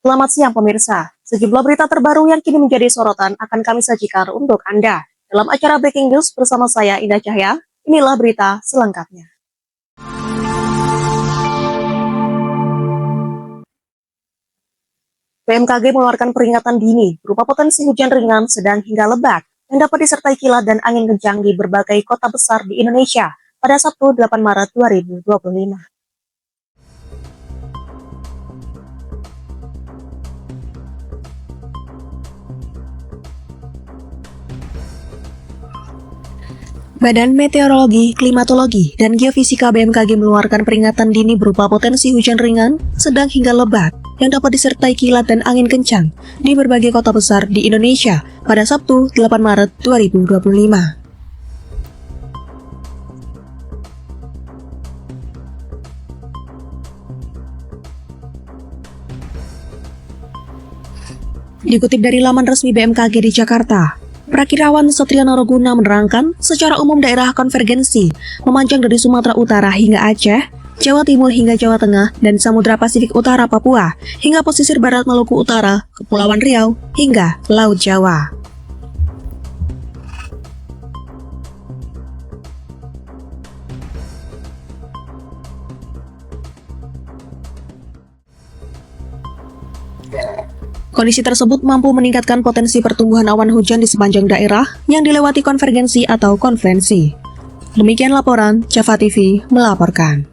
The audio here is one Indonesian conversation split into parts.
Selamat siang pemirsa, sejumlah berita terbaru yang kini menjadi sorotan akan kami sajikan untuk Anda. Dalam acara Breaking News bersama saya Indah Cahya, inilah berita selengkapnya. BMKG mengeluarkan peringatan dini berupa potensi hujan ringan, sedang hingga lebat yang dapat disertai kilat dan angin kencang di berbagai kota besar di Indonesia pada Sabtu 8 Maret 2025. Badan Meteorologi, Klimatologi, dan Geofisika BMKG mengeluarkan peringatan dini berupa potensi hujan ringan, sedang hingga lebat, yang dapat disertai kilat dan angin kencang di berbagai kota besar di Indonesia pada Sabtu 8 Maret 2025. Dikutip dari laman resmi BMKG di Jakarta, Prakirawan Satria Naroguna menerangkan, secara umum daerah konvergensi memanjang dari Sumatera Utara hingga Aceh, Jawa Timur hingga Jawa Tengah, dan Samudra Pasifik Utara Papua, hingga pesisir barat Maluku Utara, Kepulauan Riau, hingga Laut Jawa. Kondisi tersebut mampu meningkatkan potensi pertumbuhan awan hujan di sepanjang daerah yang dilewati konvergensi atau konfluensi. Demikian laporan, Java TV melaporkan.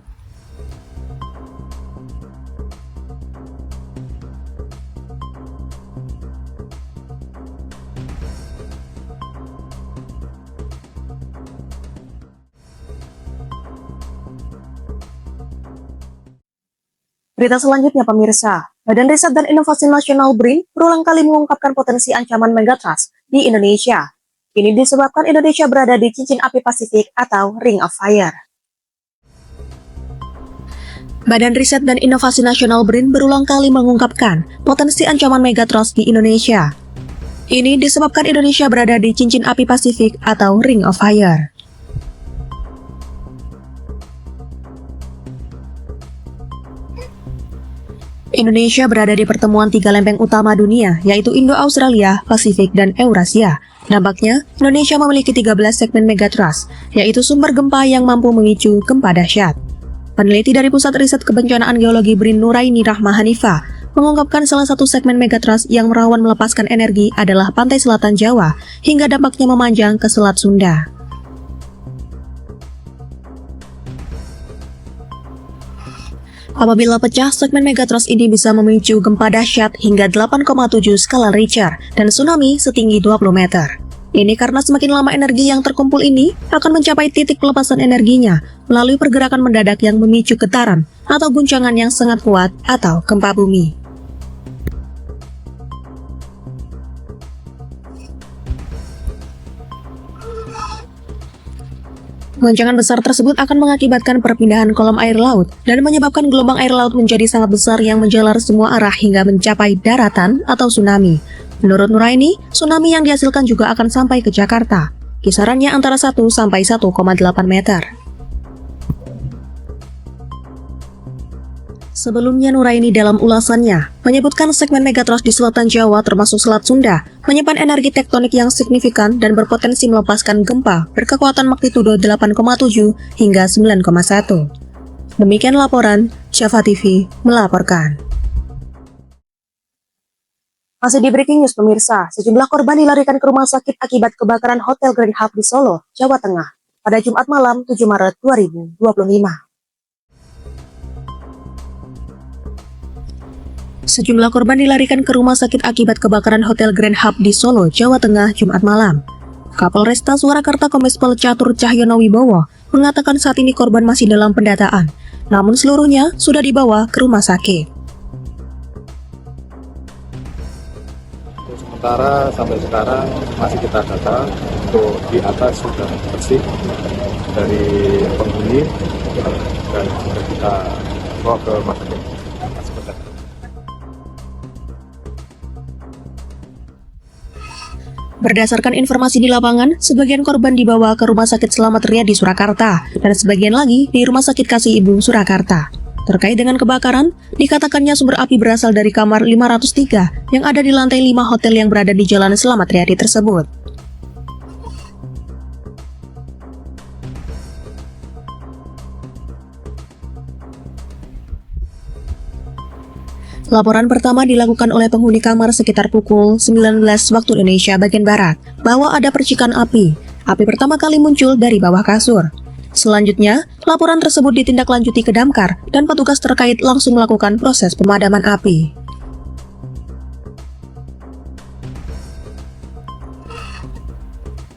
Berita selanjutnya pemirsa, Badan Riset dan Inovasi Nasional BRIN berulang kali mengungkapkan potensi ancaman megatrust di Indonesia. Ini disebabkan Indonesia berada di cincin api Pasifik atau Ring of Fire. Badan Riset dan Inovasi Nasional BRIN berulang kali mengungkapkan potensi ancaman megatrust di Indonesia. Ini disebabkan Indonesia berada di cincin api Pasifik atau Ring of Fire. Indonesia berada di pertemuan tiga lempeng utama dunia, yaitu Indo-Australia, Pasifik, dan Eurasia. Nampaknya, Indonesia memiliki 13 segmen megatrust, yaitu sumber gempa yang mampu memicu gempa dahsyat. Peneliti dari Pusat Riset Kebencanaan Geologi BRIN Nuraini Rahma Hanifa mengungkapkan salah satu segmen megatrust yang rawan melepaskan energi adalah pantai selatan Jawa, hingga dampaknya memanjang ke Selat Sunda. Apabila pecah, segmen megatrust ini bisa memicu gempa dahsyat hingga 8,7 skala Richter dan tsunami setinggi 20 meter. Ini karena semakin lama energi yang terkumpul ini akan mencapai titik pelepasan energinya melalui pergerakan mendadak yang memicu getaran atau guncangan yang sangat kuat atau gempa bumi. Goncangan besar tersebut akan mengakibatkan perpindahan kolom air laut dan menyebabkan gelombang air laut menjadi sangat besar yang menjalar semua arah hingga mencapai daratan atau tsunami. Menurut Nuraini, tsunami yang dihasilkan juga akan sampai ke Jakarta. Kisarannya antara 1 sampai 1,8 meter. Sebelumnya Nuraini dalam ulasannya menyebutkan segmen megatrust di selatan Jawa termasuk Selat Sunda menyimpan energi tektonik yang signifikan dan berpotensi melepaskan gempa berkekuatan magnitudo 8,7 hingga 9,1. Demikian laporan, Java TV melaporkan. Masih di Breaking News pemirsa, sejumlah korban dilarikan ke rumah sakit akibat kebakaran Hotel Grand Hub di Solo, Jawa Tengah pada Jumat malam 7 Maret 2025. Sejumlah korban dilarikan ke rumah sakit akibat kebakaran Hotel Grand Hub di Solo, Jawa Tengah, Jumat malam. Kapolresta Surakarta Kombes Pol Catur Cahyono Wibowo mengatakan saat ini korban masih dalam pendataan, namun seluruhnya sudah dibawa ke rumah sakit. Untuk sementara sampai sekarang masih kita data untuk di atas sudah bersih dari penghuni dan sudah kita bawa ke rumah sakit. Berdasarkan informasi di lapangan, sebagian korban dibawa ke Rumah Sakit Slamet Riyadi Surakarta dan sebagian lagi di Rumah Sakit Kasih Ibu Surakarta. Terkait dengan kebakaran, dikatakannya sumber api berasal dari kamar 503 yang ada di lantai 5 hotel yang berada di Jalan Slamet Riyadi tersebut. Laporan pertama dilakukan oleh penghuni kamar sekitar pukul 19 waktu Indonesia bagian Barat, bahwa ada percikan api. Api pertama kali muncul dari bawah kasur. Selanjutnya, laporan tersebut ditindaklanjuti ke damkar dan petugas terkait langsung melakukan proses pemadaman api.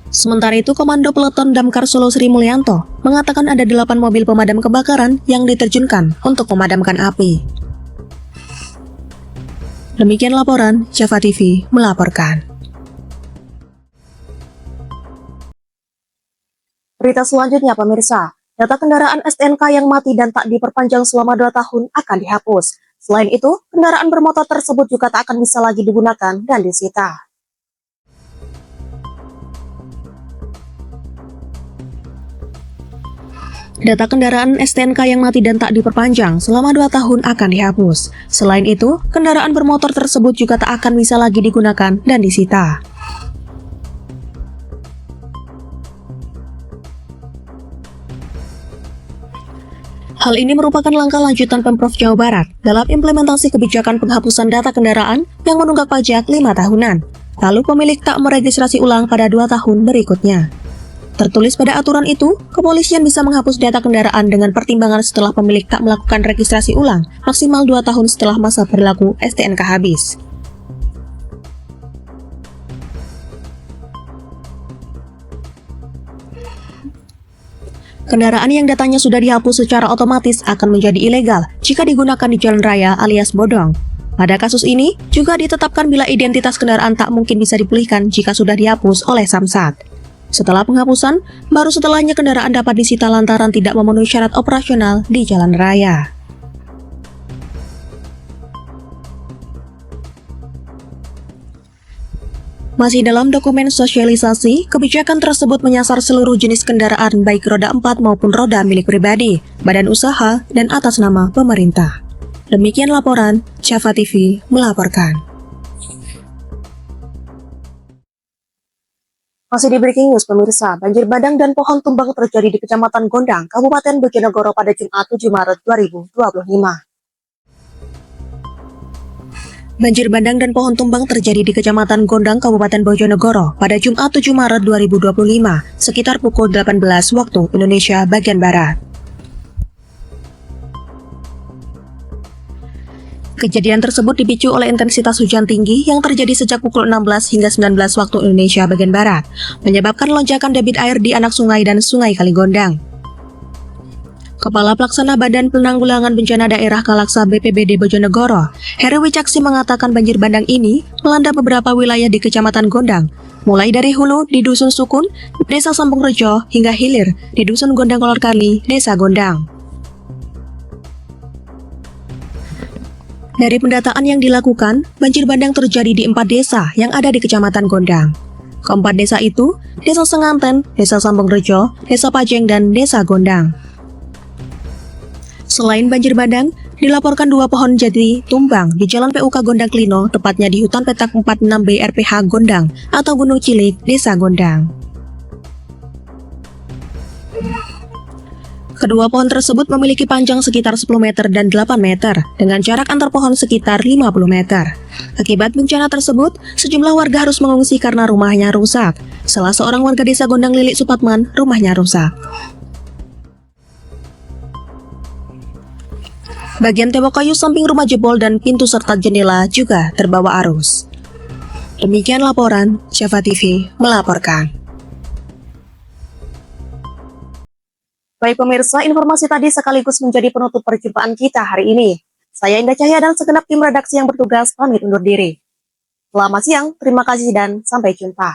Sementara itu, Komando Peleton Damkar Solo Sri Mulyanto mengatakan ada 8 mobil pemadam kebakaran yang diterjunkan untuk memadamkan api. Demikian laporan, Java TV melaporkan. Berita selanjutnya, pemirsa. Data kendaraan STNK yang mati dan tak diperpanjang selama 2 tahun akan dihapus. Selain itu, kendaraan bermotor tersebut juga tak akan bisa lagi digunakan dan disita. Data kendaraan STNK yang mati dan tak diperpanjang selama 2 tahun akan dihapus. Selain itu, kendaraan bermotor tersebut juga tak akan bisa lagi digunakan dan disita. Hal ini merupakan langkah lanjutan Pemprov Jawa Barat dalam implementasi kebijakan penghapusan data kendaraan yang menunggak pajak 5 tahunan. Lalu pemilik tak meregistrasi ulang pada 2 tahun berikutnya. Tertulis pada aturan itu, kepolisian bisa menghapus data kendaraan dengan pertimbangan setelah pemilik tak melakukan registrasi ulang maksimal 2 tahun setelah masa berlaku STNK habis. Kendaraan yang datanya sudah dihapus secara otomatis akan menjadi ilegal jika digunakan di jalan raya alias bodong. Pada kasus ini, juga ditetapkan bila identitas kendaraan tak mungkin bisa dipulihkan jika sudah dihapus oleh Samsat. Setelah penghapusan, baru setelahnya kendaraan dapat disita lantaran tidak memenuhi syarat operasional di jalan raya. Masih dalam dokumen sosialisasi, kebijakan tersebut menyasar seluruh jenis kendaraan baik roda 4 maupun roda milik pribadi, badan usaha, dan atas nama pemerintah. Demikian laporan, Java TV melaporkan. Masih di breaking news, pemirsa, banjir bandang dan pohon tumbang terjadi di Kecamatan Gondang, Kabupaten Bojonegoro pada Jumat 7 Maret 2025. Banjir bandang dan pohon tumbang terjadi di Kecamatan Gondang, Kabupaten Bojonegoro pada Jumat 7 Maret 2025, sekitar pukul 18 waktu Indonesia bagian Barat. Kejadian tersebut dipicu oleh intensitas hujan tinggi yang terjadi sejak pukul 16 hingga 19 waktu Indonesia bagian Barat, menyebabkan lonjakan debit air di anak sungai dan Sungai Kaligondang. Kepala Pelaksana Badan Penanggulangan Bencana Daerah Kalaksa BPBD Bojonegoro, Heri Wicaksi mengatakan banjir bandang ini melanda beberapa wilayah di Kecamatan Gondang, mulai dari hulu di Dusun Sukun, Desa Sambung Rejo, hingga hilir di Dusun Gondang Kolor Kali, Desa Gondang. Dari pendataan yang dilakukan, banjir bandang terjadi di 4 desa yang ada di Kecamatan Gondang. Keempat desa itu, Desa Senganten, Desa Sambung Rejo, Desa Pajeng, dan Desa Gondang. Selain banjir bandang, dilaporkan 2 pohon jati tumbang di Jalan PUK Gondang Klino, tepatnya di Hutan Petak 46B RPH Gondang atau Gunung Cilik, Desa Gondang. Kedua pohon tersebut memiliki panjang sekitar 10 meter dan 8 meter, dengan jarak antar pohon sekitar 50 meter. Akibat bencana tersebut, sejumlah warga harus mengungsi karena rumahnya rusak. Salah seorang warga Desa Gondang Lilik Supatman, rumahnya rusak. Bagian tembok kayu samping rumah jebol dan pintu serta jendela juga terbawa arus. Demikian laporan, Java TV melaporkan. Baik pemirsa, informasi tadi sekaligus menjadi penutup perjumpaan kita hari ini. Saya Indah Cahya dan segenap tim redaksi yang bertugas pamit undur diri. Selamat siang, terima kasih dan sampai jumpa.